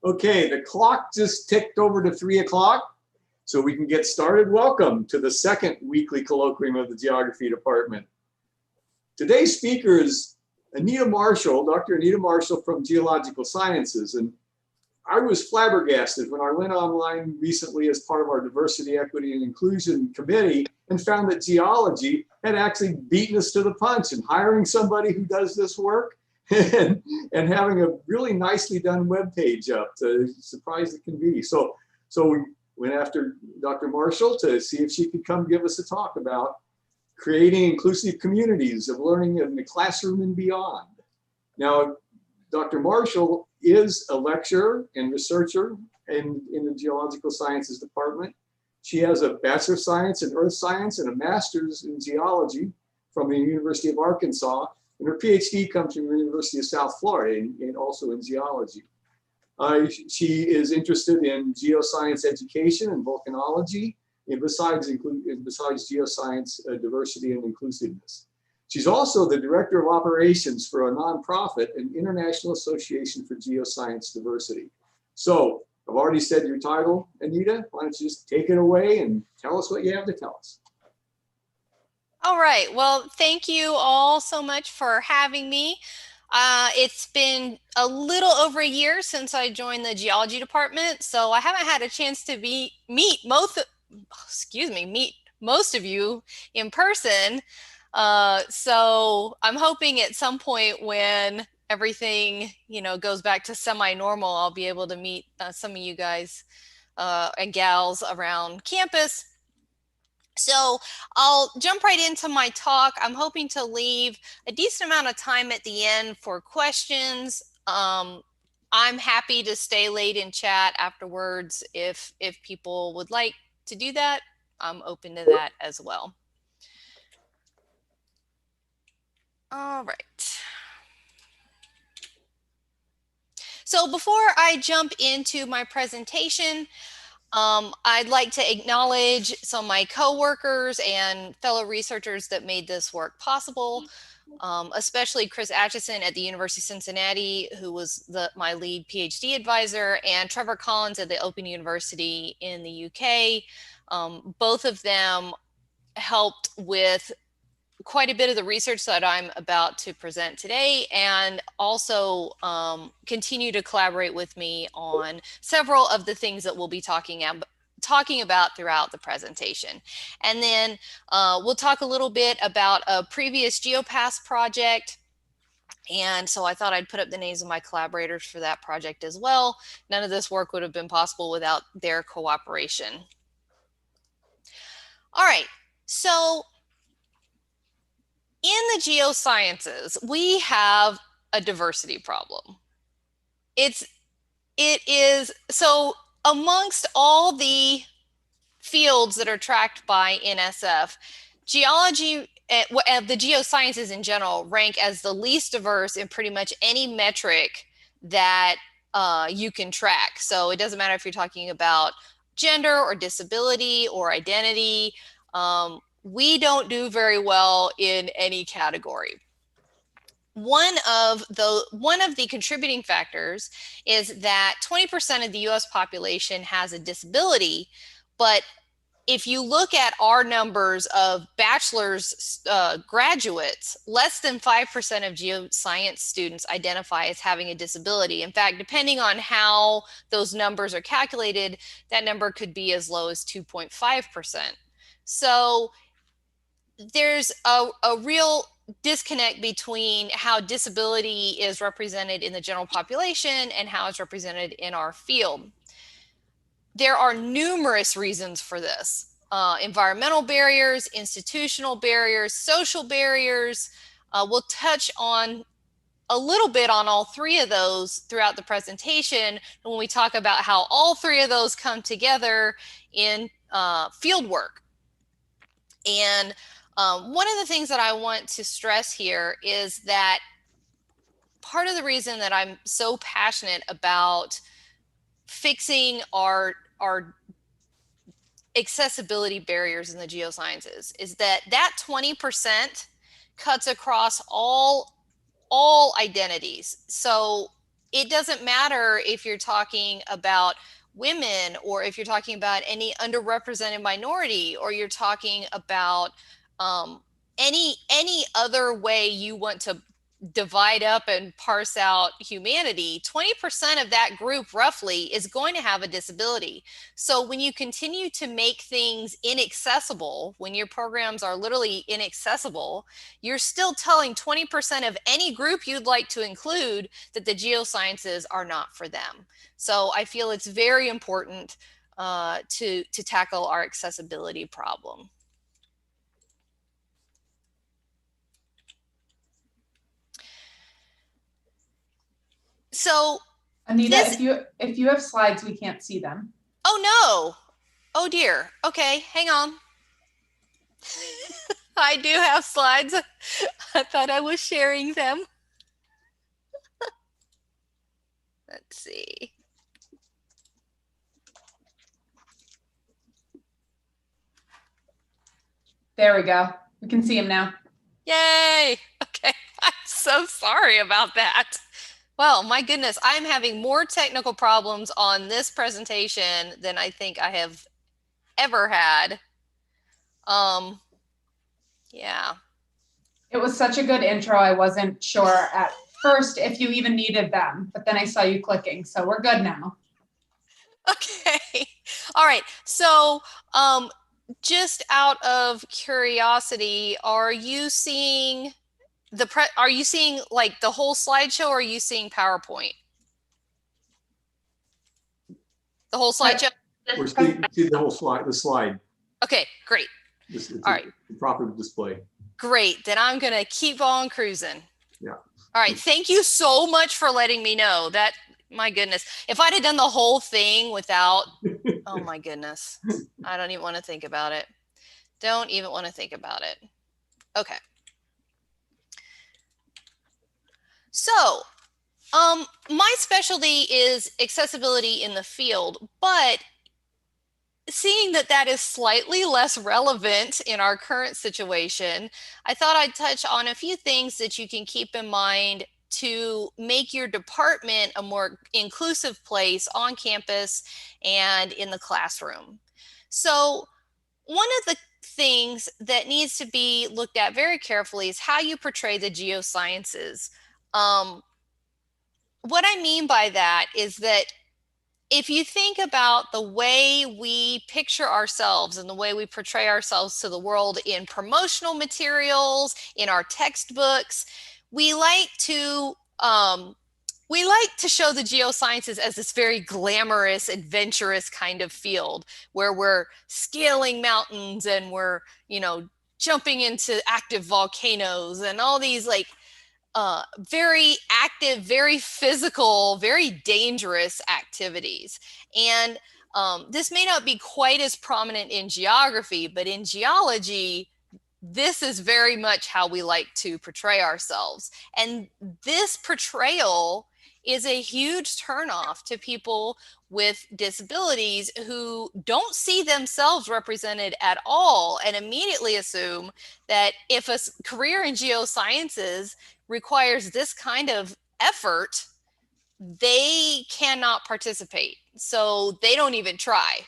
Okay, the clock just ticked over to 3 o'clock, so we can get started. Welcome to the second weekly colloquium of the Geography Department. Today's speaker is Anita Marshall, Dr. Anita Marshall from Geological Sciences. And I was flabbergasted when I went online recently as part of our Diversity, Equity, and Inclusion Committee and found that geology had actually beaten us to the punch in hiring somebody who does this work and having a really nicely done web page up, surprised it can be. So we went after Dr. Marshall to see if she could come give us a talk about creating inclusive communities of learning in the classroom and beyond. Now, Dr. Marshall is a lecturer and researcher in the Geological Sciences Department. She has a Bachelor of Science in Earth Science and a Master's in Geology from the University of Arkansas. And her PhD comes from the University of South Florida and also in geology. She is interested in geoscience education and volcanology, and besides geoscience, diversity and inclusiveness. She's also the Director of Operations for a nonprofit, an International Association for Geoscience Diversity. So I've already said your title, Anita. Why don't you just take it away and tell us what you have to tell us? All right, well, thank you all so much for having me. It's been a little over a year since I joined the geology department, so I haven't had a chance to meet most of you in person. So I'm hoping at some point when everything, goes back to semi-normal, I'll be able to meet some of you guys and gals around campus. So I'll jump right into my talk. I'm hoping to leave a decent amount of time at the end for questions. I'm happy to stay late and chat afterwards if people would like to do that. I'm open to that as well. All right. So before I jump into my presentation, I'd like to acknowledge some of my coworkers and fellow researchers that made this work possible, especially Chris Atchison at the University of Cincinnati, who was my lead PhD advisor, and Trevor Collins at the Open University in the UK. Both of them helped with quite a bit of the research that I'm about to present today, and also continue to collaborate with me on several of the things that we'll be talking about throughout the presentation. And then we'll talk a little bit about a previous GeoPass project. And so I thought I'd put up the names of my collaborators for that project as well. None of this work would have been possible without their cooperation. All right, so in the geosciences, we have a diversity problem. It is, so amongst all the fields that are tracked by NSF, geology, the geosciences in general, rank as the least diverse in pretty much any metric that you can track. So it doesn't matter if you're talking about gender or disability or identity. We don't do very well in any category. One of the contributing factors is that 20% of the US population has a disability, but if you look at our numbers of bachelor's graduates, less than 5% of geoscience students identify as having a disability. In fact, depending on how those numbers are calculated, that number could be as low as 2.5%. So there's a real disconnect between how disability is represented in the general population and how it's represented in our field. There are numerous reasons for this. Environmental barriers, institutional barriers, social barriers. We'll touch on a little bit on all three of those throughout the presentation when we talk about how all three of those come together in fieldwork. And one of the things that I want to stress here is that part of the reason that I'm so passionate about fixing our accessibility barriers in the geosciences is that 20% cuts across all identities. So it doesn't matter if you're talking about women, or if you're talking about any underrepresented minority, or you're talking about any other way you want to divide up and parse out humanity. 20% of that group roughly is going to have a disability. So when you continue to make things inaccessible, when your programs are literally inaccessible, you're still telling 20% of any group you'd like to include that the geosciences are not for them. So I feel it's very important to tackle our accessibility problem. So Anita, this, if you have slides, we can't see them. oh no, oh dear. Okay, hang on. I do have slides. I thought I was sharing them. Let's see. There we go. We can see them now. Yay. Okay. I'm so sorry about that. Well, my goodness, I'm having more technical problems on this presentation than I think I have ever had. Yeah. It was such a good intro. I wasn't sure at first if you even needed them, but then I saw you clicking, so we're good now. Okay. All right. So, just out of curiosity, are you seeing like the whole slideshow, or are you seeing PowerPoint? The whole slideshow? We're seeing the whole slide, the slide. Okay, great. All right. Proper display. Great. Then I'm going to keep on cruising. Yeah. All right. Thank you so much for letting me know that. My goodness. If I'd have done the whole thing without, oh my goodness. I don't even want to think about it. Don't even want to think about it. Okay. So, my specialty is accessibility in the field, but seeing that that is slightly less relevant in our current situation, I thought I'd touch on a few things that you can keep in mind to make your department a more inclusive place on campus and in the classroom. So one of the things that needs to be looked at very carefully is how you portray the geosciences. What I mean by that is that if you think about the way we picture ourselves and the way we portray ourselves to the world in promotional materials, in our textbooks, we like to show the geosciences as this very glamorous, adventurous kind of field where we're scaling mountains and we're, jumping into active volcanoes and all these like very active, very physical, very dangerous activities. And this may not be quite as prominent in geography, but in geology, this is very much how we like to portray ourselves. And this portrayal is a huge turnoff to people with disabilities who don't see themselves represented at all and immediately assume that if a career in geosciences requires this kind of effort, they cannot participate. So they don't even try,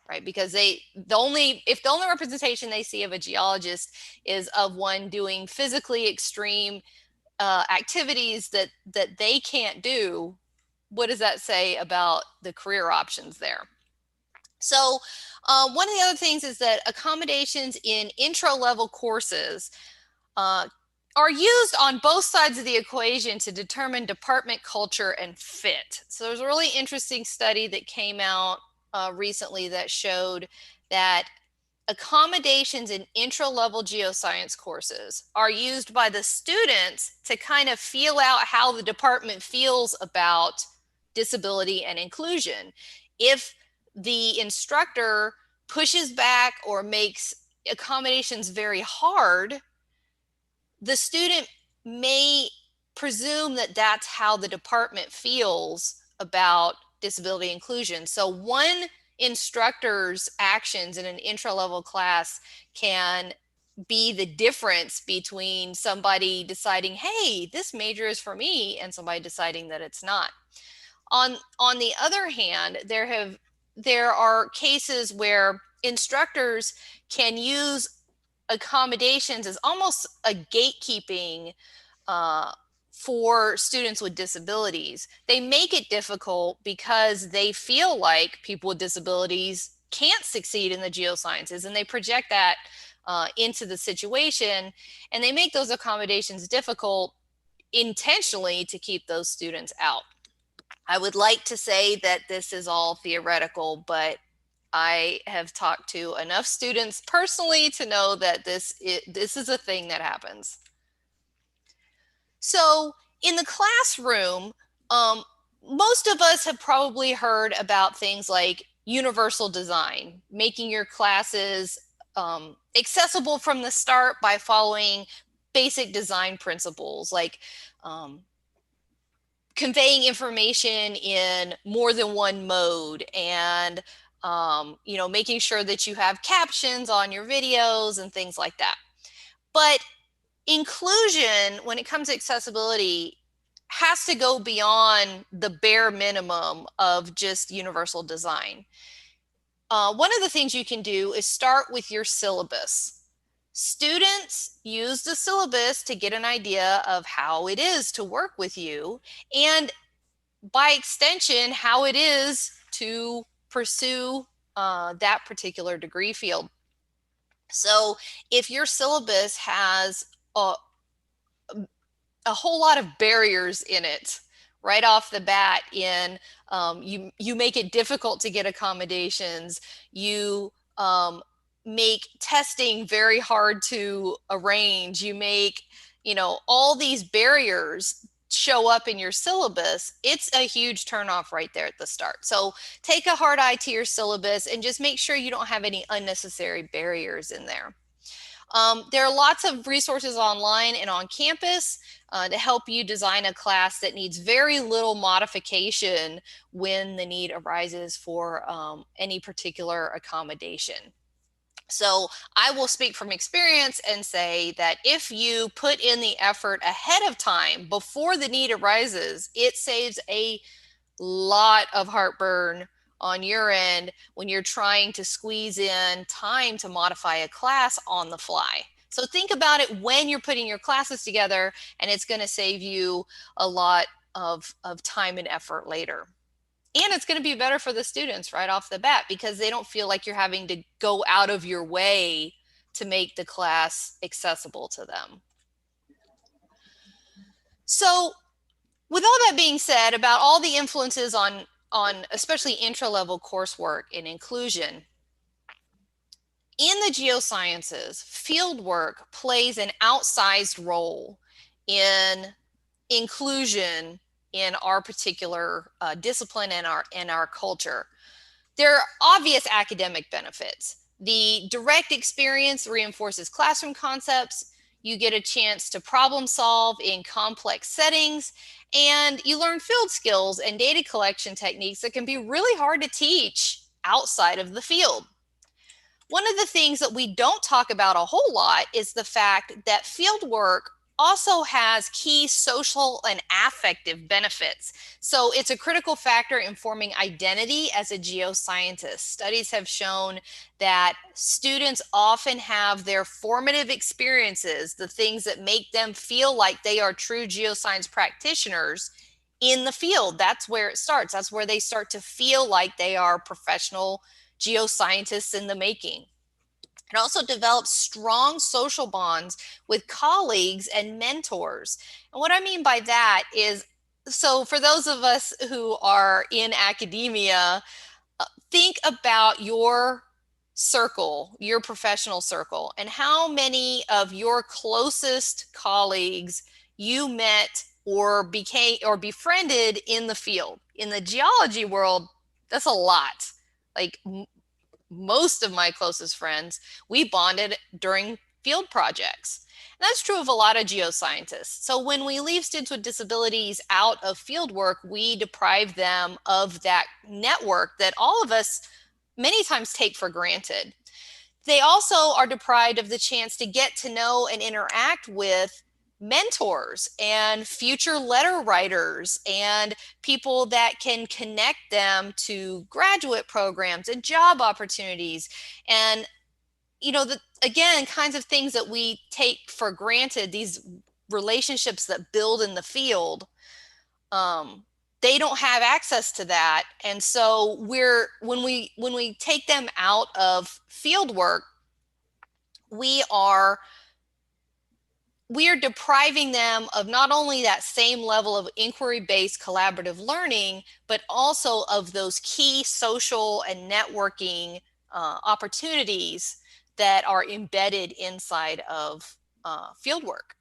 right? Because if the only representation they see of a geologist is of one doing physically extreme activities that they can't do, what does that say about the career options there? So one of the other things is that accommodations in intro level courses are used on both sides of the equation to determine department culture and fit. So there's a really interesting study that came out recently that showed that accommodations in intro-level geoscience courses are used by the students to kind of feel out how the department feels about disability and inclusion. If the instructor pushes back or makes accommodations very hard, the student may presume that that's how the department feels about disability inclusion. So one instructor's actions in an intro-level class can be the difference between somebody deciding, hey, this major is for me, and somebody deciding that it's not. On the other hand, there are cases where instructors can use accommodations as almost a gatekeeping for students with disabilities. They make it difficult because they feel like people with disabilities can't succeed in the geosciences, and they project that into the situation, and they make those accommodations difficult intentionally to keep those students out. I would like to say that this is all theoretical, but I have talked to enough students personally to know that this is a thing that happens. So in the classroom, most of us have probably heard about things like universal design, making your classes accessible from the start by following basic design principles, like conveying information in more than one mode, and making sure that you have captions on your videos and things like that. But inclusion, when it comes to accessibility, has to go beyond the bare minimum of just universal design. One of the things you can do is start with your syllabus. Students use the syllabus to get an idea of how it is to work with you, and by extension, how it is to pursue that particular degree field. So if your syllabus has a whole lot of barriers in it right off the bat, you make it difficult to get accommodations, you make testing very hard to arrange, you make all these barriers show up in your syllabus, it's a huge turnoff right there at the start. So take a hard eye to your syllabus and just make sure you don't have any unnecessary barriers in there. There are lots of resources online and on campus to help you design a class that needs very little modification when the need arises for any particular accommodation. So I will speak from experience and say that if you put in the effort ahead of time before the need arises, it saves a lot of heartburn on your end when you're trying to squeeze in time to modify a class on the fly. So think about it when you're putting your classes together, and it's going to save you a lot of time and effort later. And it's going to be better for the students right off the bat because they don't feel like you're having to go out of your way to make the class accessible to them. So with all that being said about all the influences on especially intra-level coursework and inclusion, in the geosciences, fieldwork plays an outsized role in inclusion in our particular discipline and our culture. There are obvious academic benefits. The direct experience reinforces classroom concepts. You get a chance to problem solve in complex settings, and you learn field skills and data collection techniques that can be really hard to teach outside of the field. One of the things that we don't talk about a whole lot is the fact that fieldwork also has key social and affective benefits. So it's a critical factor in forming identity as a geoscientist. Studies have shown that students often have their formative experiences, the things that make them feel like they are true geoscience practitioners, in the field. That's where it starts. That's where they start to feel like they are professional geoscientists in the making. It also develops strong social bonds with colleagues and mentors. And what I mean by that is, so for those of us who are in academia, think about your circle, your professional circle, and how many of your closest colleagues you met or became or befriended in the field. In the geology world, that's a lot. Like most of my closest friends, we bonded during field projects. And that's true of a lot of geoscientists. So when we leave students with disabilities out of field work, we deprive them of that network that all of us many times take for granted. they also are deprived of the chance to get to know and interact with mentors and future letter writers and people that can connect them to graduate programs and job opportunities. And, you know, again, kinds of things that we take for granted, these relationships that build in the field, they don't have access to that. And so when we take them out of field work, we are depriving them of not only that same level of inquiry-based collaborative learning, but also of those key social and networking opportunities that are embedded inside of fieldwork.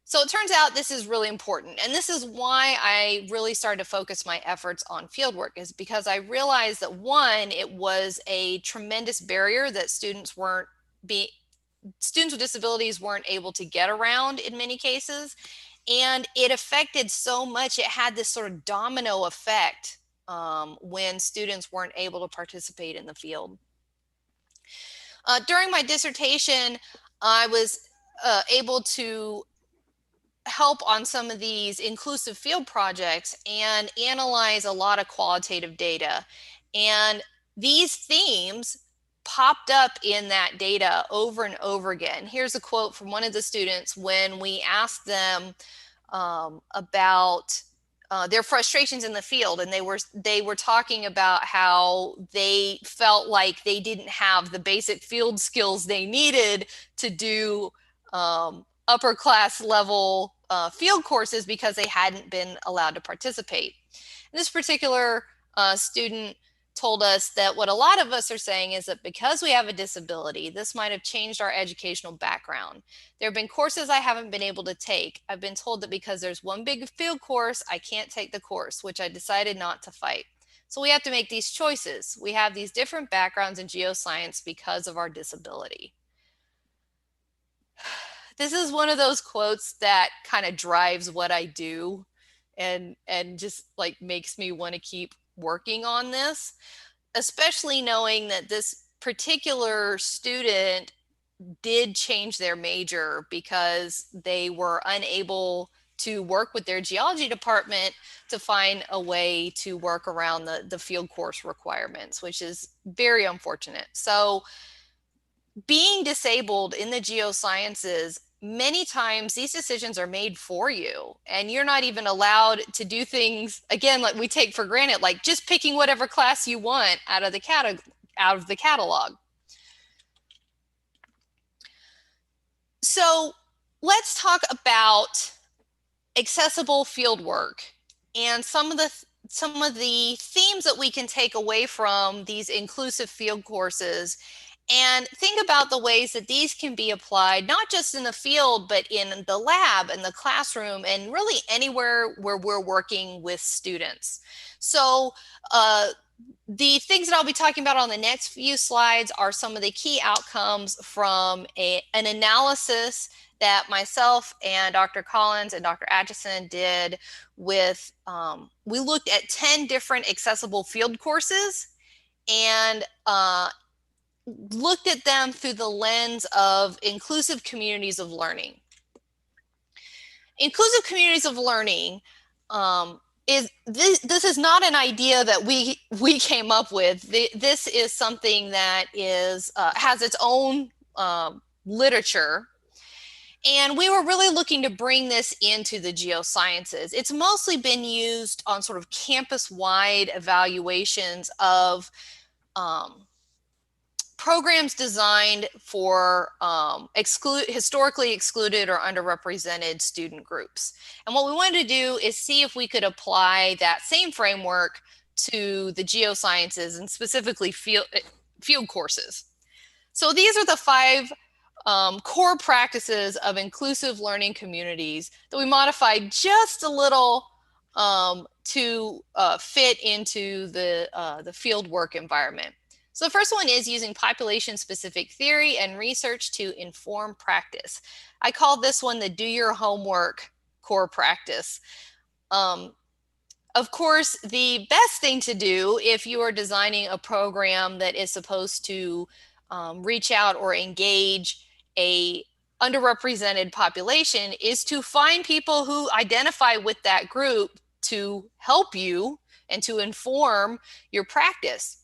So it turns out this is really important. And this is why I really started to focus my efforts on fieldwork, is because I realized that, one, it was a tremendous barrier that students with disabilities weren't able to get around in many cases. And it affected so much, it had this sort of domino effect when students weren't able to participate in the field. During my dissertation, I was able to help on some of these inclusive field projects and analyze a lot of qualitative data. And these themes popped up in that data over and over again. Here's a quote from one of the students when we asked them about their frustrations in the field, and they were talking about how they felt like they didn't have the basic field skills they needed to do upper class level field courses because they hadn't been allowed to participate. And this particular student told us that what a lot of us are saying is that because we have a disability, this might have changed our educational background. There have been courses I haven't been able to take. I've been told that because there's one big field course, I can't take the course, which I decided not to fight. So we have to make these choices. We have these different backgrounds in geoscience because of our disability. This is one of those quotes that kind of drives what I do and just like makes me want to keep working on this, especially knowing that this particular student did change their major because they were unable to work with their geology department to find a way to work around the field course requirements, which is very unfortunate. So being disabled in the geosciences, many times these decisions are made for you and you're not even allowed to do things, again, like we take for granted, like just picking whatever class you want out of the catalog. So let's talk about accessible fieldwork and some of the themes that we can take away from these inclusive field courses, and think about the ways that these can be applied, not just in the field, but in the lab and the classroom and really anywhere where we're working with students. So the things that I'll be talking about on the next few slides are some of the key outcomes from an analysis that myself and Dr. Collins and Dr. Atchison did with, we looked at 10 different accessible field courses and looked at them through the lens of inclusive communities of learning. Inclusive communities of learning this is not an idea that we came up with. This is something that is has its own literature. And we were really looking to bring this into the geosciences. It's mostly been used on sort of campus-wide evaluations of programs designed for historically excluded or underrepresented student groups. And what we wanted to do is see if we could apply that same framework to the geosciences and specifically field courses. So these are the 5 core practices of inclusive learning communities that we modified just a little to fit into the field work environment. So the first one is using population-specific theory and research to inform practice. I call this one the do your homework core practice. Of course, the best thing to do if you are designing a program that is supposed to reach out or engage a underrepresented population is to find people who identify with that group to help you and to inform your practice.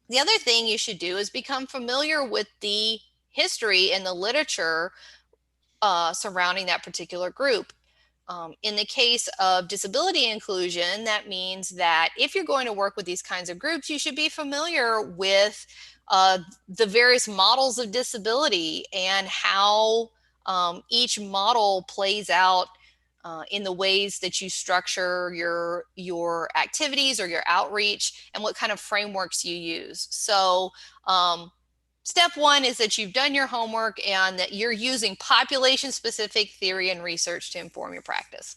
The other thing you should do is become familiar with the history and the literature surrounding that particular group. In the case of disability inclusion, that means that if you're going to work with these kinds of groups, you should be familiar with the various models of disability and how each model plays out in the ways that you structure your activities or your outreach and what kind of frameworks you use. So step one is that you've done your homework and that you're using population-specific theory and research to inform your practice.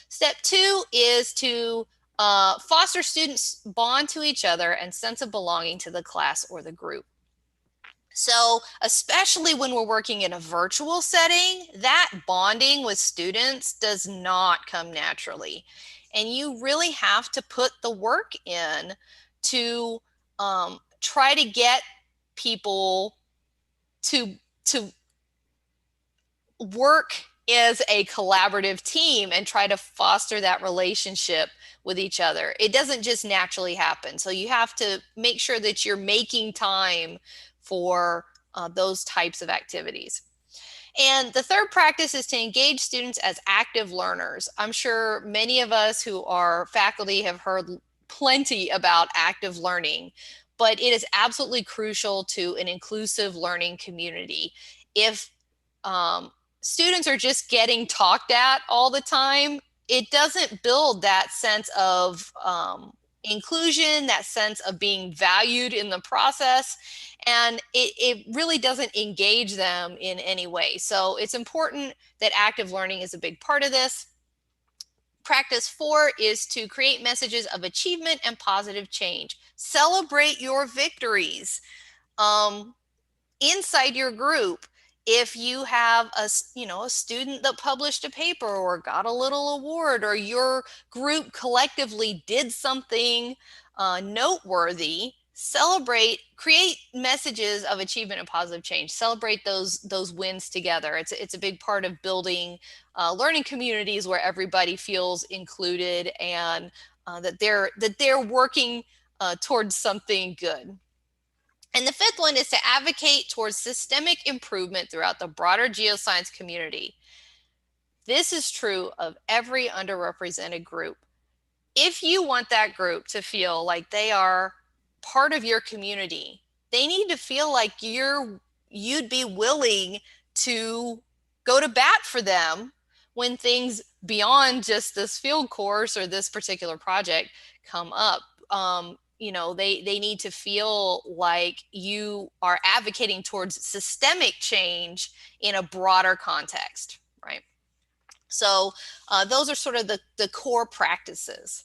Step two is to foster students' bond to each other and sense of belonging to the class or the group. So especially when we're working in a virtual setting, that bonding with students does not come naturally. And you really have to put the work in to try to get people to work as a collaborative team and try to foster that relationship with each other. It doesn't just naturally happen. So you have to make sure that you're making time for those types of activities. And the third practice is to engage students as active learners. I'm sure many of us who are faculty have heard plenty about active learning, but it is absolutely crucial to an inclusive learning community. If students are just getting talked at all the time, it doesn't build that sense of inclusion, that sense of being valued in the process, and it really doesn't engage them in any way. So it's important that active learning is a big part of this. Practice 4 is to create messages of achievement and positive change. Celebrate your victories inside your group. If you have a student that published a paper or got a little award, or your group collectively did something noteworthy, celebrate, create messages of achievement and positive change. Celebrate those wins together. It's a big part of building learning communities where everybody feels included and that they're working towards something good. And the fifth one is to advocate towards systemic improvement throughout the broader geoscience community. This is true of every underrepresented group. If you want that group to feel like they are part of your community, they need to feel like you'd be willing to go to bat for them when things beyond just this field course or this particular project come up. They need to feel like you are advocating towards systemic change in a broader context, right? So those are sort of the core practices.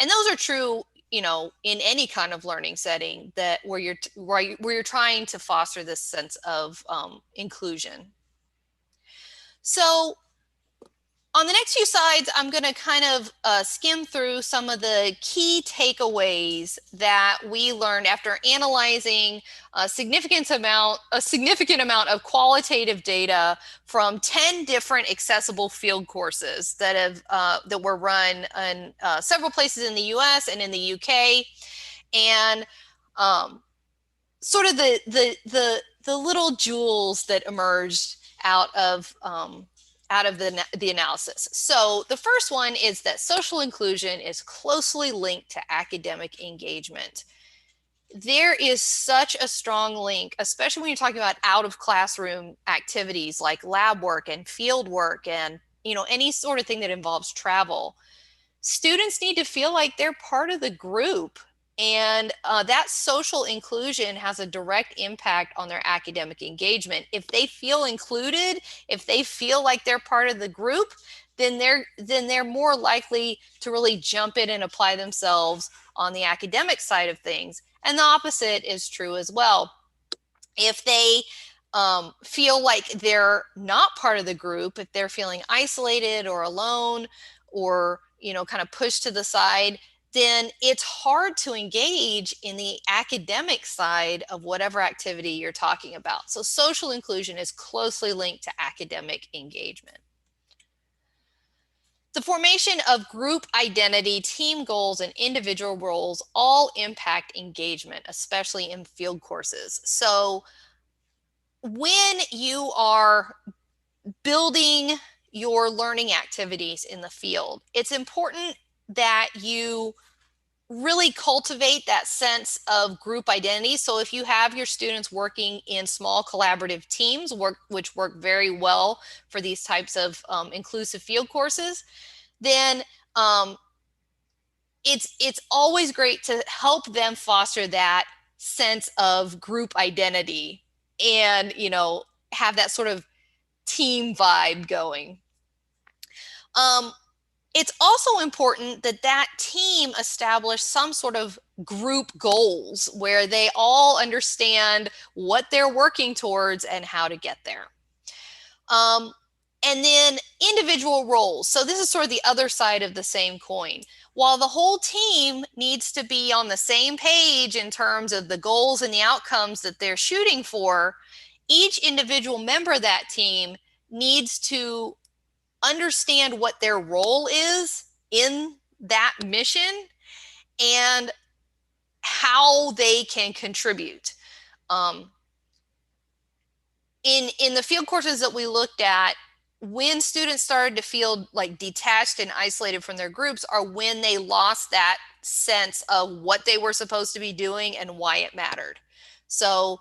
And those are true, in any kind of learning setting where you're trying to foster this sense of inclusion. So on the next few slides, I'm going to kind of skim through some of the key takeaways that we learned after analyzing a significant amount of qualitative data from 10 different accessible field courses that were run in several places in the US and in the UK, and sort of the little jewels that emerged out of the analysis. So the first one is that social inclusion is closely linked to academic engagement. There is such a strong link, especially when you're talking about out of classroom activities like lab work and field work and any sort of thing that involves travel. Students need to feel like they're part of the group. And that social inclusion has a direct impact on their academic engagement. If they feel included, if they feel like they're part of the group, then they're more likely to really jump in and apply themselves on the academic side of things. And the opposite is true as well. If they feel like they're not part of the group, if they're feeling isolated or alone or kind of pushed to the side, then it's hard to engage in the academic side of whatever activity you're talking about. So social inclusion is closely linked to academic engagement. The formation of group identity, team goals, and individual roles all impact engagement, especially in field courses. So when you are building your learning activities in the field, it's important that you really cultivate that sense of group identity. So if you have your students working in small collaborative teams, which work very well for these types of inclusive field courses, then it's always great to help them foster that sense of group identity and, you know, have that sort of team vibe going. It's also important that that team establish some sort of group goals where they all understand what they're working towards and how to get there. And then individual roles. So this is sort of the other side of the same coin. While the whole team needs to be on the same page in terms of the goals and the outcomes that they're shooting for, each individual member of that team needs to understand what their role is in that mission and how they can contribute. In the field courses that we looked at, when students started to feel like detached and isolated from their groups are when they lost that sense of what they were supposed to be doing and why it mattered. So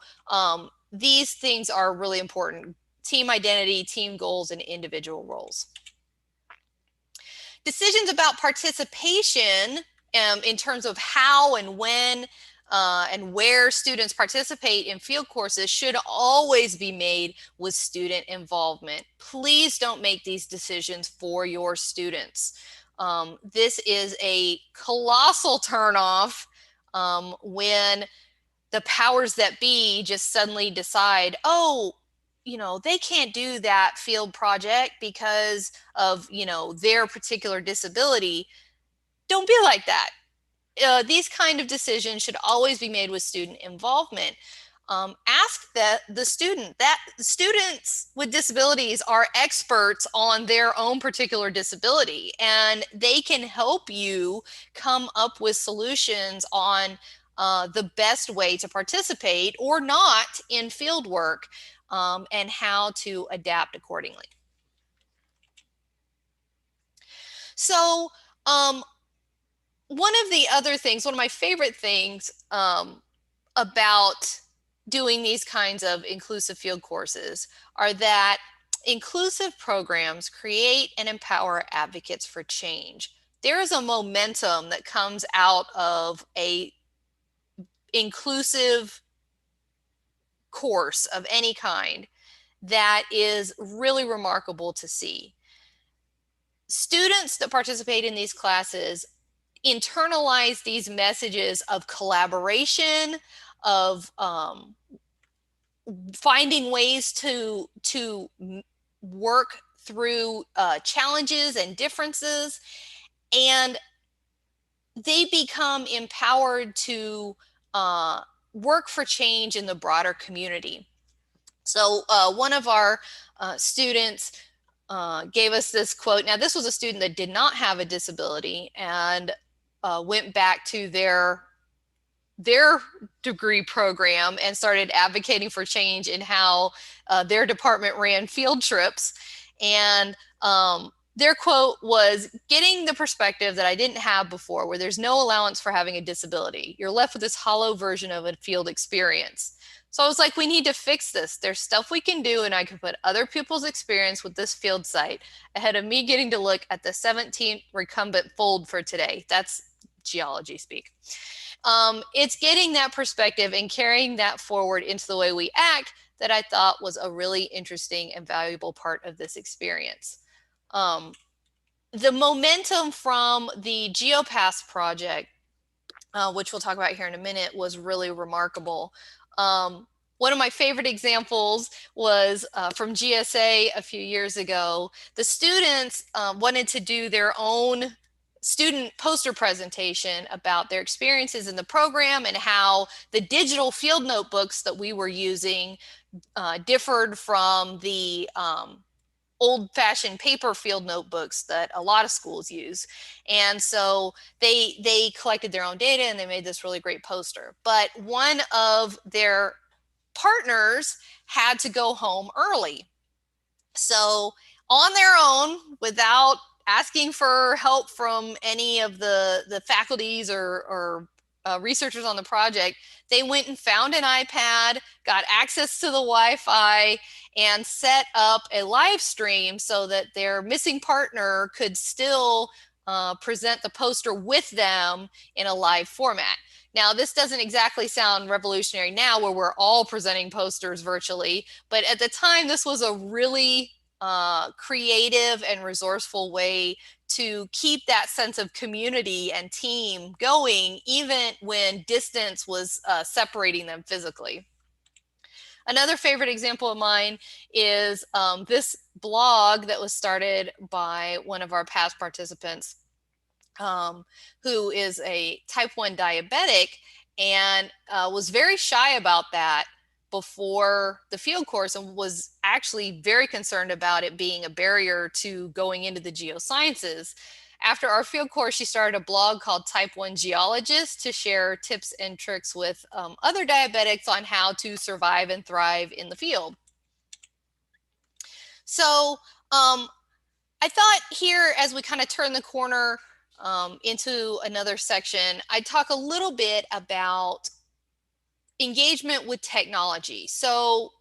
these things are really important: team identity, team goals, and individual roles. Decisions about participation in terms of how and when and where students participate in field courses should always be made with student involvement. Please don't make these decisions for your students. This is a colossal turnoff when the powers that be just suddenly decide, oh, you know, they can't do that field project because of, you know, their particular disability. Don't be like that. These kind of decisions should always be made with student involvement. Ask the student. That students with disabilities are experts on their own particular disability, and they can help you come up with solutions on the best way to participate or not in field work, and how to adapt accordingly. So one of the other things, one of my favorite things about doing these kinds of inclusive field courses are that inclusive programs create and empower advocates for change. There is a momentum that comes out of a inclusive course of any kind that is really remarkable to see. Students that participate in these classes internalize these messages of collaboration, of finding ways to work through challenges and differences, and they become empowered to work for change in the broader community. So one of our students gave us this quote. Now, this was a student that did not have a disability and went back to their degree program and started advocating for change in how their department ran field trips. And their quote was, "Getting the perspective that I didn't have before, where there's no allowance for having a disability. You're left with this hollow version of a field experience." So I was like, we need to fix this. There's stuff we can do, and I can put other people's experience with this field site ahead of me getting to look at the 17th recumbent fold for today. That's geology speak. It's getting that perspective and carrying that forward into the way we act that I thought was a really interesting and valuable part of this experience. The momentum from the GeoPass project, which we'll talk about here in a minute, was really remarkable. One of my favorite examples was from GSA a few years ago. The students wanted to do their own student poster presentation about their experiences in the program and how the digital field notebooks that we were using differed from the old-fashioned paper field notebooks that a lot of schools use. And so they collected their own data and they made this really great poster. But one of their partners had to go home early. So on their own, without asking for help from any of the faculties or researchers on the project, they went and found an iPad, got access to the Wi-Fi, and set up a live stream so that their missing partner could still present the poster with them in a live format. Now, this doesn't exactly sound revolutionary now where we're all presenting posters virtually, but at the time, this was a really creative and resourceful way to keep that sense of community and team going, even when distance was separating them physically. Another favorite example of mine is this blog that was started by one of our past participants, who is a type 1 diabetic and was very shy about that before the field course and was actually very concerned about it being a barrier to going into the geosciences. After our field course, she started a blog called Type 1 Geologist to share tips and tricks with other diabetics on how to survive and thrive in the field. So I thought here, as we kind of turn the corner into another section, I'd talk a little bit about engagement with technology. So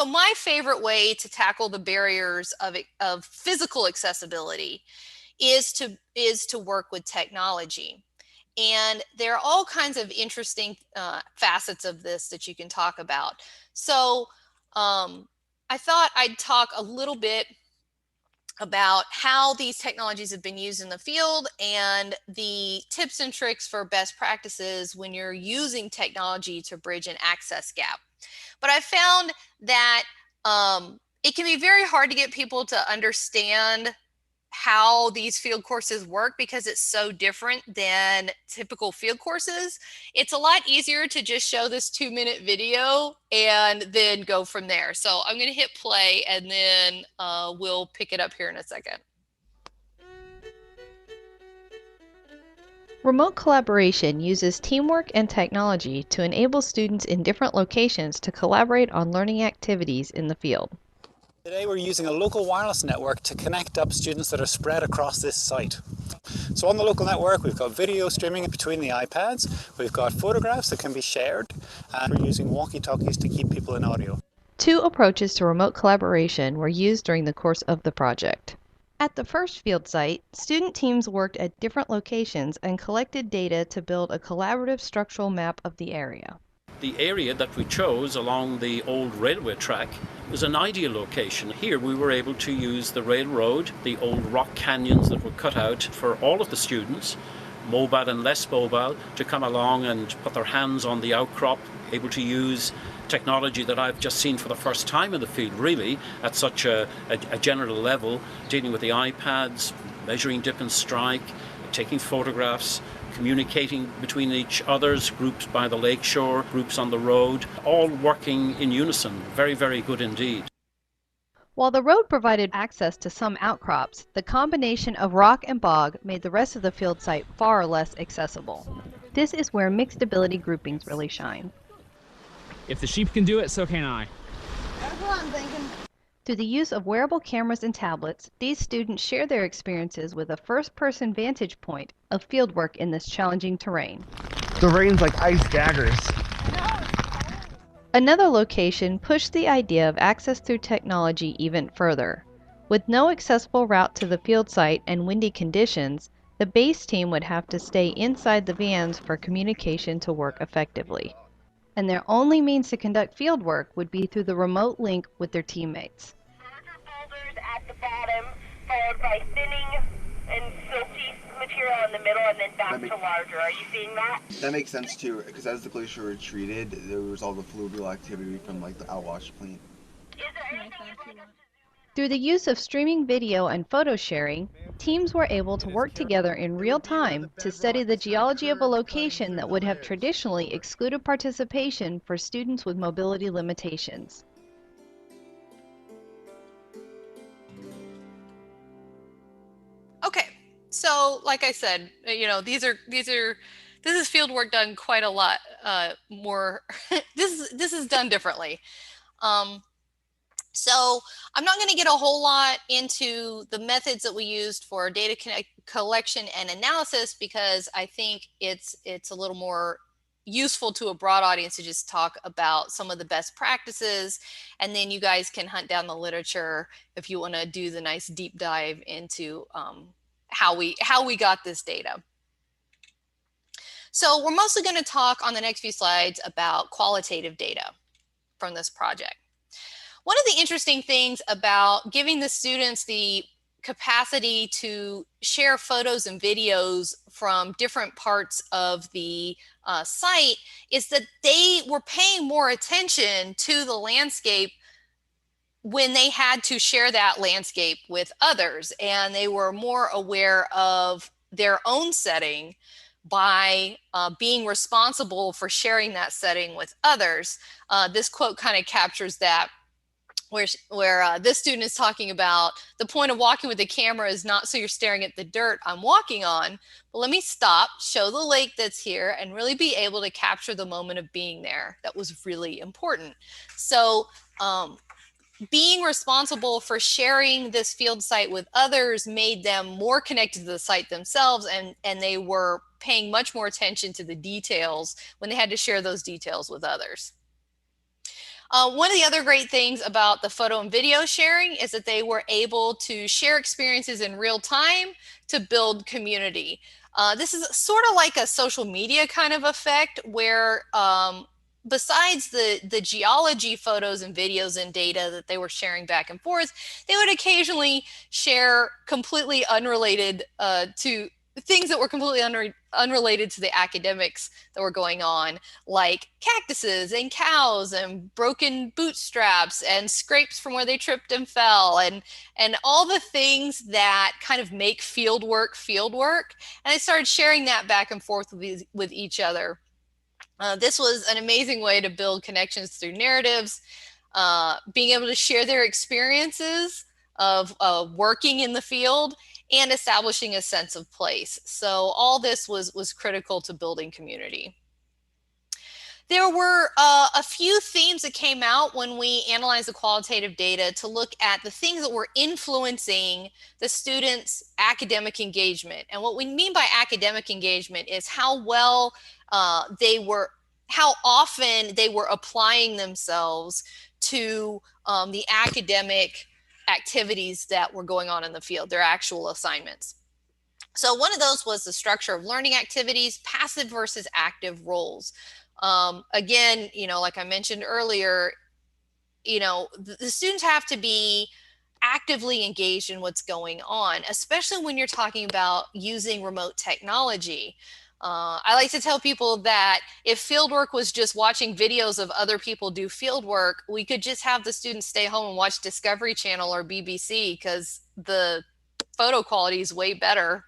my favorite way to tackle the barriers of physical accessibility is to work with technology. And there are all kinds of interesting facets of this that you can talk about. So I thought I'd talk a little bit about how these technologies have been used in the field and the tips and tricks for best practices when you're using technology to bridge an access gap. But I found that it can be very hard to get people to understand how these field courses work because it's so different than typical field courses. It's a lot easier to just show this 2-minute video and then go from there. So I'm going to hit play and then we'll pick it up here in a second. Remote collaboration uses teamwork and technology to enable students in different locations to collaborate on learning activities in the field. Today we're using a local wireless network to connect up students that are spread across this site. So on the local network we've got video streaming between the iPads, we've got photographs that can be shared, and we're using walkie-talkies to keep people in audio. 2 approaches to remote collaboration were used during the course of the project. At the first field site, student teams worked at different locations and collected data to build a collaborative structural map of the area. The area that we chose along the old railway track was an ideal location. Here we were able to use the railroad, the old rock canyons that were cut out for all of the students, mobile and less mobile, to come along and put their hands on the outcrop, able to use technology that I've just seen for the first time in the field, really, at such a general level, dealing with the iPads, measuring dip and strike, taking photographs, communicating between each other's, groups by the lakeshore, groups on the road, all working in unison. Very, very good indeed. While the road provided access to some outcrops, the combination of rock and bog made the rest of the field site far less accessible. This is where mixed ability groupings really shine. If the sheep can do it, so can I. That's what I'm thinking. Through the use of wearable cameras and tablets, these students share their experiences with a first-person vantage point of fieldwork in this challenging terrain. The rain's like ice daggers. Another location pushed the idea of access through technology even further. With no accessible route to the field site and windy conditions, the base team would have to stay inside the vans for communication to work effectively. And their only means to conduct field work would be through the remote link with their teammates. Larger boulders at the bottom, followed by thinning and silty material in the middle, and then back to larger. Are you seeing that? That makes sense too, because as the glacier retreated, there was all the fluvial activity from like the outwash plain. Is there anything you'd like us to zoom in Through the use of streaming video and photo sharing, teams were able to work together in real time to study the geology of a location that would have traditionally excluded participation for students with mobility limitations. Okay, so like I said, this is field work done quite a lot more. This is done differently. So I'm not going to get a whole lot into the methods that we used for data collection and analysis, because I think it's a little more useful to a broad audience to just talk about some of the best practices, and then you guys can hunt down the literature if you want to do the nice deep dive into how we got this data. So we're mostly going to talk on the next few slides about qualitative data from this project. One of the interesting things about giving the students the capacity to share photos and videos from different parts of the site is that they were paying more attention to the landscape when they had to share that landscape with others, and they were more aware of their own setting by being responsible for sharing that setting with others. This quote kind of captures that, where this student is talking about the point of walking with the camera is not so you're staring at the dirt I'm walking on, but let me stop, show the lake that's here, and really be able to capture the moment of being there. That was really important. So being responsible for sharing this field site with others made them more connected to the site themselves, and they were paying much more attention to the details when they had to share those details with others. One of the other great things about the photo and video sharing is that they were able to share experiences in real time to build community. This is sort of like a social media kind of effect, where besides the geology photos and videos and data that they were sharing back and forth, they would occasionally share completely unrelated to things that were completely unrelated to the academics that were going on, like cactuses and cows and broken bootstraps and scrapes from where they tripped and fell, and all the things that kind of make field work. And I started sharing that back and forth with each other. This was an amazing way to build connections through narratives, being able to share their experiences of working in the field and establishing a sense of place. So all this was critical to building community. There were a few themes that came out when we analyzed the qualitative data to look at the things that were influencing the students' academic engagement. And what we mean by academic engagement is how well how often they were applying themselves to the academic activities that were going on in the field, their actual assignments. So one of those was the structure of learning activities, passive versus active roles. Again, like I mentioned earlier, the students have to be actively engaged in what's going on, especially when you're talking about using remote technology. I like to tell people that if fieldwork was just watching videos of other people do fieldwork, we could just have the students stay home and watch Discovery Channel or BBC, because the photo quality is way better,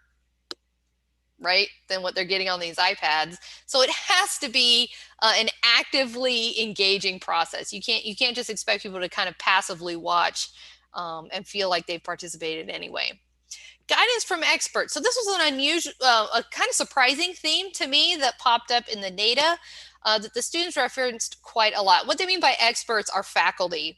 right, than what they're getting on these iPads. So it has to be an actively engaging process. You can't just expect people to kind of passively watch and feel like they've participated anyway. Guidance from experts. So this was an unusual, a kind of surprising theme to me that popped up in the data that the students referenced quite a lot. What they mean by experts are faculty.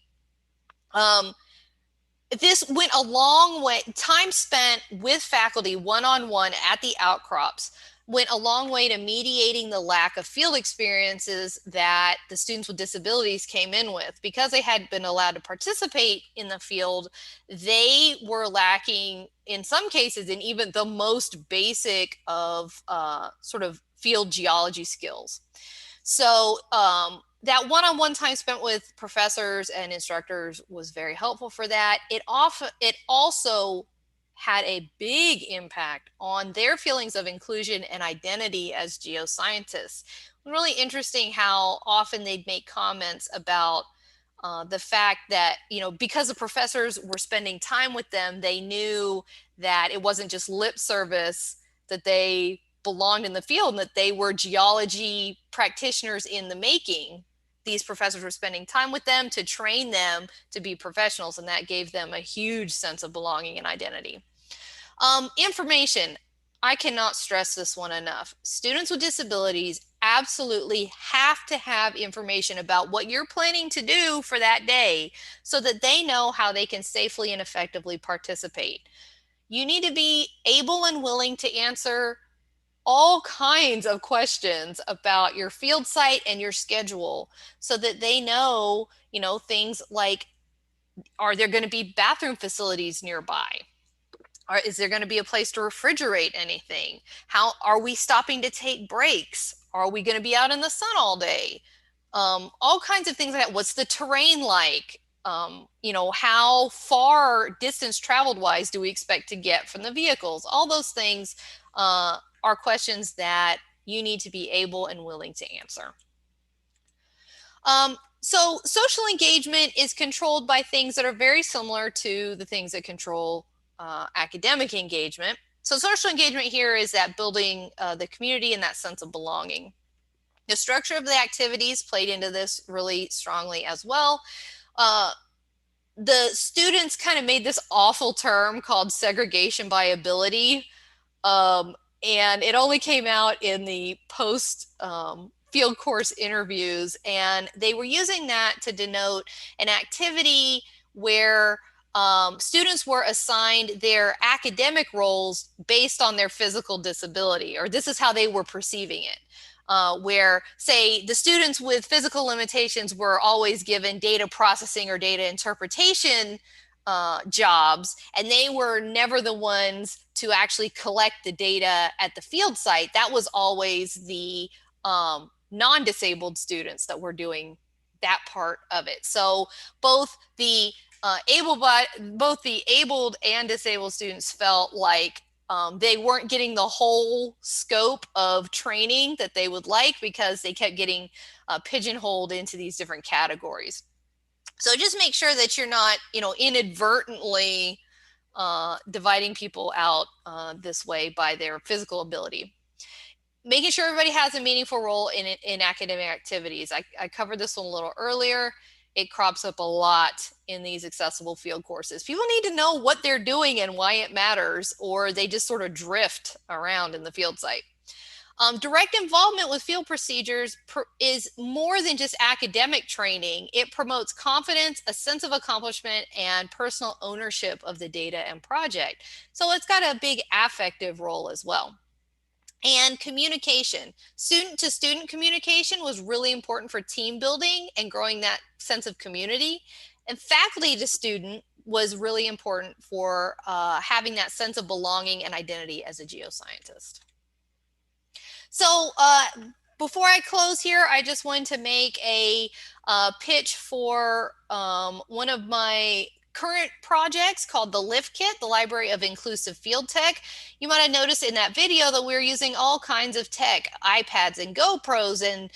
This went a long way. Time spent with faculty one-on-one at the outcrops went a long way to mediating the lack of field experiences that the students with disabilities came in with. Because they hadn't been allowed to participate in the field, they were lacking, in some cases, in even the most basic of sort of field geology skills. So that one-on-one time spent with professors and instructors was very helpful for that. It also had a big impact on their feelings of inclusion and identity as geoscientists. Really interesting how often they'd make comments about The fact that, because the professors were spending time with them, they knew that it wasn't just lip service, that they belonged in the field and that they were geology practitioners in the making. These professors were spending time with them to train them to be professionals, and that gave them a huge sense of belonging and identity. Information. I cannot stress this one enough. Students with disabilities absolutely have to have information about what you're planning to do for that day so that they know how they can safely and effectively participate. You need to be able and willing to answer all kinds of questions about your field site and your schedule so that they know, things like, are there going to be bathroom facilities nearby? Or is there going to be a place to refrigerate anything? How are we stopping to take breaks? Are we going to be out in the sun all day? All kinds of things like that. What's the terrain like? How far distance traveled wise do we expect to get from the vehicles? All those things are questions that you need to be able and willing to answer. So social engagement is controlled by things that are very similar to the things that control academic engagement. So social engagement here is that building the community and that sense of belonging. The structure of the activities played into this really strongly as well. The students kind of made this awful term called segregation by ability. And it only came out in the post field course interviews. And they were using that to denote an activity where students were assigned their academic roles based on their physical disability, or this is how they were perceiving it. Where, say, the students with physical limitations were always given data processing or data interpretation jobs, and they were never the ones to actually collect the data at the field site. That was always the non-disabled students that were doing that part of it. So both the abled and disabled students felt like they weren't getting the whole scope of training that they would like because they kept getting pigeonholed into these different categories. So just make sure that you're not, inadvertently dividing people out this way by their physical ability. Making sure everybody has a meaningful role in academic activities. I covered this one a little earlier. It crops up a lot in these accessible field courses. People need to know what they're doing and why it matters, or they just sort of drift around in the field site. Direct involvement with field procedures is more than just academic training. It promotes confidence, a sense of accomplishment, and personal ownership of the data and project. So it's got a big affective role as well. And communication, student-to-student communication was really important for team building and growing that sense of community. And faculty to student was really important for having that sense of belonging and identity as a geoscientist. So before I close here, I just wanted to make a pitch for one of my current projects called the Lift Kit, the Library of Inclusive Field Tech. You might have noticed in that video that we're using all kinds of tech, iPads and GoPros and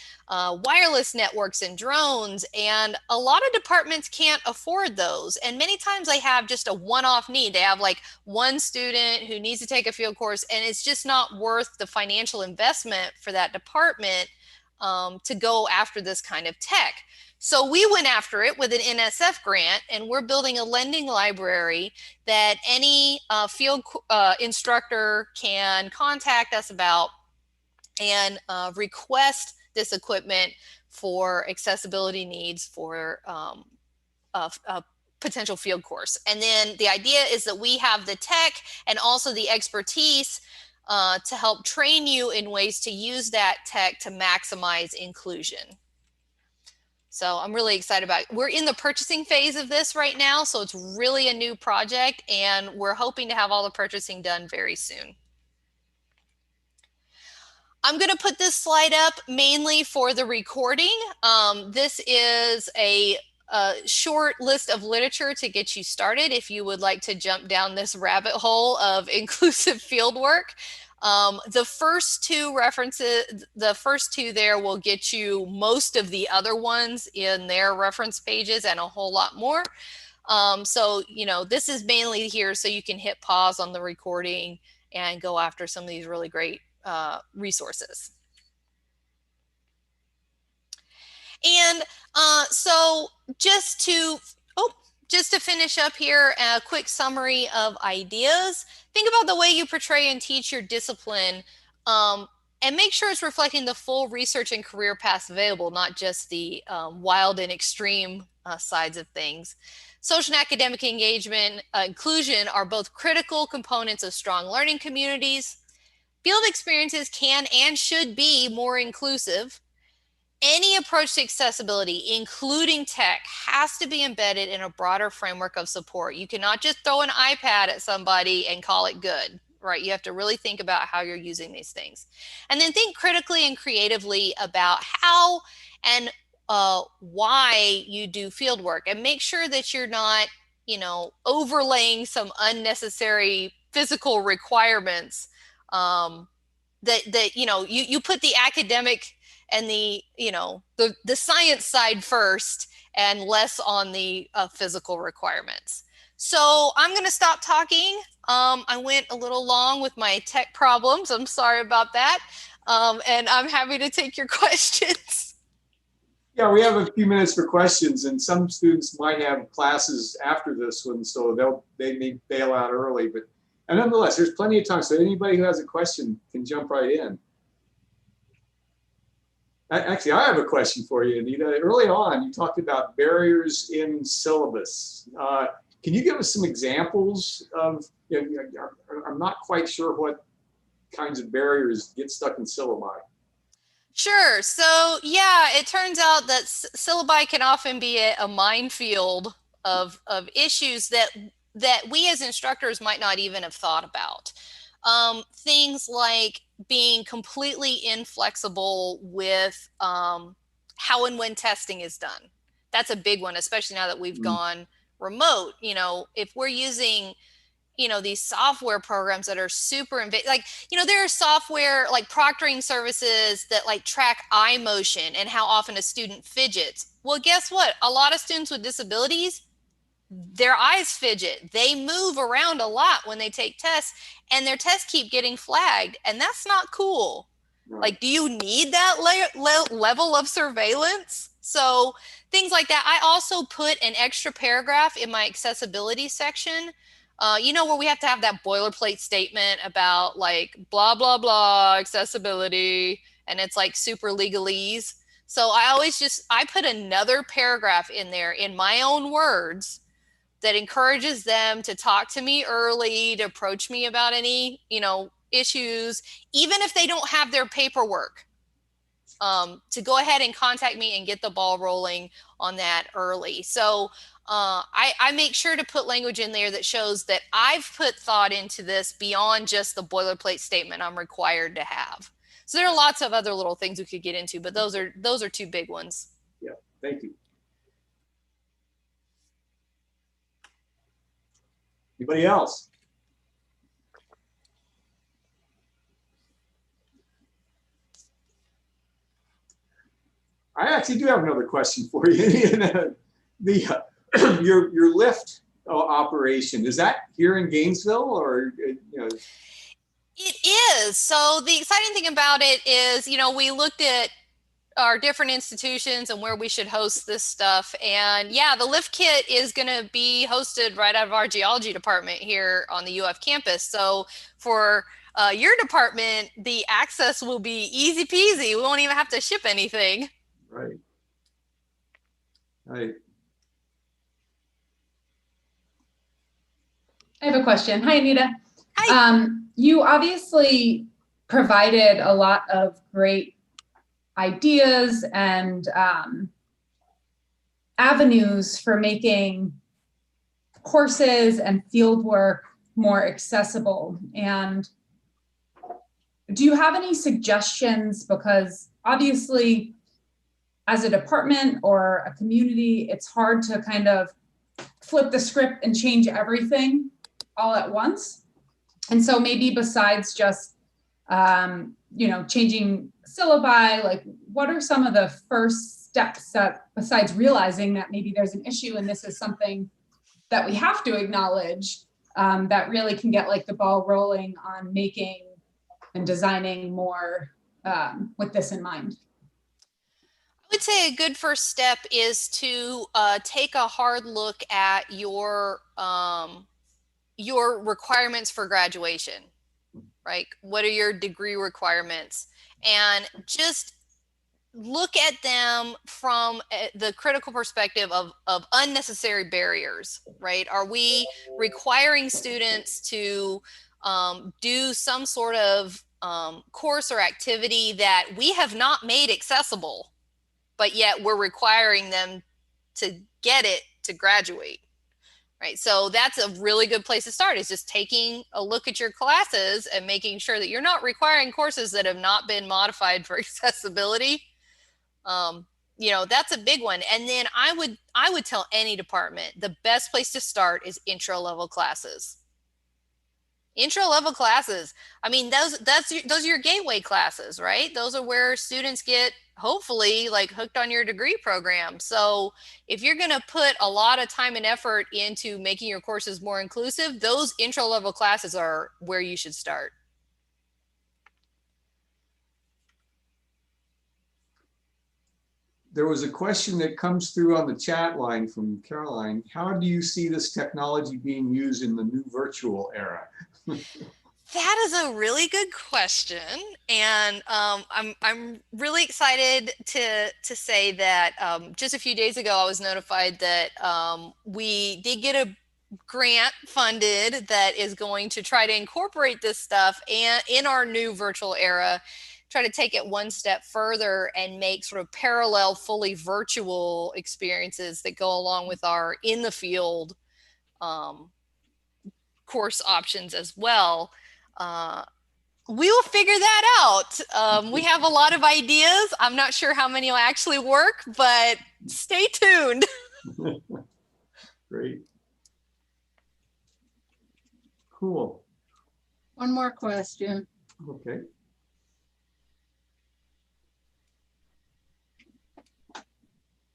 wireless networks and drones, and a lot of departments can't afford those. And many times they have just a one-off need. They have like one student who needs to take a field course, and it's just not worth the financial investment for that department to go after this kind of tech. So we went after it with an NSF grant, and we're building a lending library that any field instructor can contact us about and request this equipment for accessibility needs for a potential field course. And then the idea is that we have the tech and also the expertise to help train you in ways to use that tech to maximize inclusion. So I'm really excited about it. We're in the purchasing phase of this right now, so it's really a new project, and we're hoping to have all the purchasing done very soon. I'm going to put this slide up mainly for the recording. This is a short list of literature to get you started if you would like to jump down this rabbit hole of inclusive fieldwork. The first two references, the first two there will get you most of the other ones in their reference pages and a whole lot more. So, you know, this is mainly here so you can hit pause on the recording and go after some of these really great resources. And so just to finish up here, a quick summary of ideas. Think about the way you portray and teach your discipline, and make sure it's reflecting the full research and career paths available, not just the wild and extreme sides of things. Social and academic engagement, inclusion are both critical components of strong learning communities. Field experiences can and should be more inclusive. Any approach to accessibility, including tech, has to be embedded in a broader framework of support. You cannot just throw an iPad at somebody and call it good, right? You have to really think about how you're using these things. And then think critically and creatively about how and why you do field work, and make sure that you're not, you know, overlaying some unnecessary physical requirements that you know, you put the academic and the, you know, the science side first and less on the physical requirements. So I'm going to stop talking. I went a little long with my tech problems. I'm sorry about that. And I'm happy to take your questions. Yeah, we have a few minutes for questions, and some students might have classes after this one, so they may bail out early. But nonetheless, there's plenty of time, so anybody who has a question can jump right in. Actually, I have a question for you, Anita. Early on, you talked about barriers in syllabus. Can you give us some examples of, you know, I'm not quite sure what kinds of barriers get stuck in syllabi. Sure. So yeah, it turns out that syllabi can often be a minefield of issues that we as instructors might not even have thought about. Things like being completely inflexible with how and when testing is done. That's a big one, especially now that we've gone remote. You know, if we're using, you know, these software programs that are super like, you know, there are software like proctoring services that like track eye motion and how often a student fidgets. Well, guess what? A lot of students with disabilities, their eyes fidget. They move around a lot when they take tests, and their tests keep getting flagged, and that's not cool. Like, do you need that level of surveillance? So things like that. I also put an extra paragraph in my accessibility section, you know, where we have to have that boilerplate statement about like blah, blah, blah, accessibility, and it's like super legalese. So I put another paragraph in there in my own words that encourages them to talk to me early, to approach me about any, you know, issues, even if they don't have their paperwork, to go ahead and contact me and get the ball rolling on that early. So I make sure to put language in there that shows that I've put thought into this beyond just the boilerplate statement I'm required to have. So there are lots of other little things we could get into, but those are two big ones. Yeah, thank you. Anybody else? I actually do have another question for you. Your lift operation, is that here in Gainesville, or, you know? It is. So the exciting thing about it is, you know, we looked at our different institutions and where we should host this stuff. And yeah, the lift kit is going to be hosted right out of our geology department here on the UF campus. So for your department, the access will be easy peasy. We won't even have to ship anything. Right. Right. I have a question. Hi, Anita. Hi. You obviously provided a lot of great ideas and avenues for making courses and fieldwork more accessible. And do you have any suggestions? Because obviously, as a department or a community, it's hard to kind of flip the script and change everything all at once. And so maybe besides just you know, changing syllabi, like what are some of the first steps that, besides realizing that maybe there's an issue and this is something that we have to acknowledge, that really can get like the ball rolling on making and designing more with this in mind? I would say a good first step is to take a hard look at your requirements for graduation, right? What are your degree requirements? And just look at them from the critical perspective of unnecessary barriers, right? Are we requiring students to do some sort of course or activity that we have not made accessible, but yet we're requiring them to get it to graduate, right? So that's a really good place to start, is just taking a look at your classes and making sure that you're not requiring courses that have not been modified for accessibility. You know, that's a big one. And then I would tell any department the best place to start is intro level classes. Intro level classes. I mean, those are your gateway classes, right? Those are where students get, hopefully, like hooked on your degree program. So if you're going to put a lot of time and effort into making your courses more inclusive, those intro level classes are where you should start. There was a question that comes through on the chat line from Caroline. How do you see this technology being used in the new virtual era? That is a really good question, and I'm really excited to say that just a few days ago I was notified that we did get a grant funded that is going to try to incorporate this stuff and in our new virtual era, try to take it one step further and make sort of parallel, fully virtual experiences that go along with our in the field course options as well. We will figure that out. We have a lot of ideas. I'm not sure how many will actually work, but stay tuned. Great. Cool. One more question. Okay.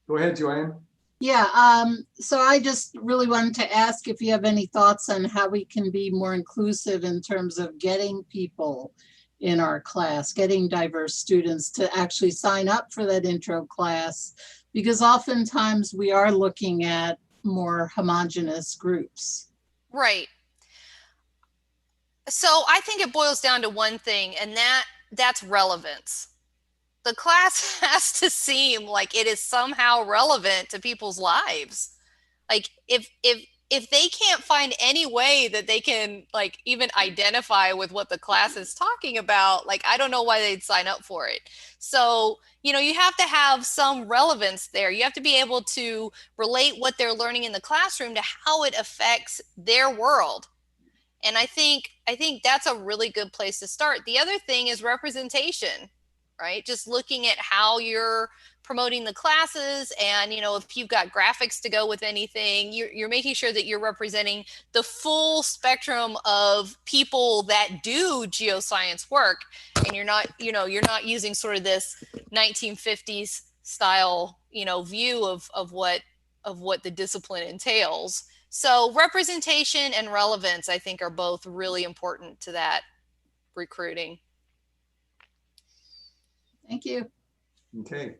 Go ahead, Joanne. Yeah, so I just really wanted to ask if you have any thoughts on how we can be more inclusive in terms of getting people in our class, getting diverse students to actually sign up for that intro class, because oftentimes we are looking at more homogeneous groups. Right. So I think it boils down to one thing, and that's relevance. The class has to seem like it is somehow relevant to people's lives. Like if they can't find any way that they can like even identify with what the class is talking about, like I don't know why they'd sign up for it. So, you know, you have to have some relevance there. You have to be able to relate what they're learning in the classroom to how it affects their world. And I think that's a really good place to start. The other thing is representation. Right? Just looking at how you're promoting the classes, and, you know, if you've got graphics to go with anything, you're making sure that you're representing the full spectrum of people that do geoscience work, and you're not using sort of this 1950s style, you know, view of what the discipline entails. So representation and relevance, I think, are both really important to that recruiting. Thank you. Okay.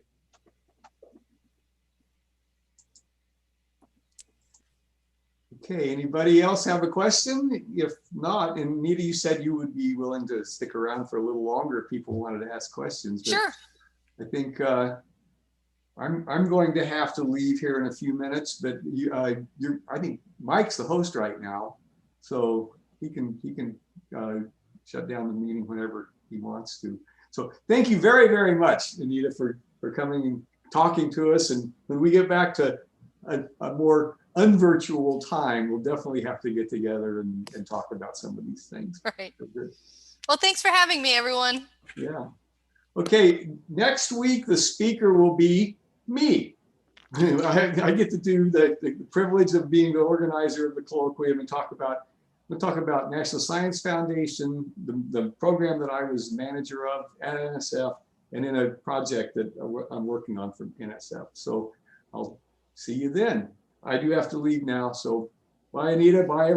Okay, anybody else have a question? If not, and Anita, you said you would be willing to stick around for a little longer if people wanted to ask questions. But sure. I think I'm going to have to leave here in a few minutes, but I think Mike's the host right now, so he can shut down the meeting whenever he wants to. So thank you very, very much, Anita, for coming and talking to us. And when we get back to a more unvirtual time, we'll definitely have to get together and talk about some of these things. Right. Well, thanks for having me, everyone. Yeah. Okay, next week, the speaker will be me. I get to do the privilege of being the organizer of the colloquium and talk about We'll talk about National Science Foundation, the program that I was manager of at NSF, and in a project that I'm working on for NSF. So I'll see you then. I do have to leave now. So bye, Anita. Bye, everybody.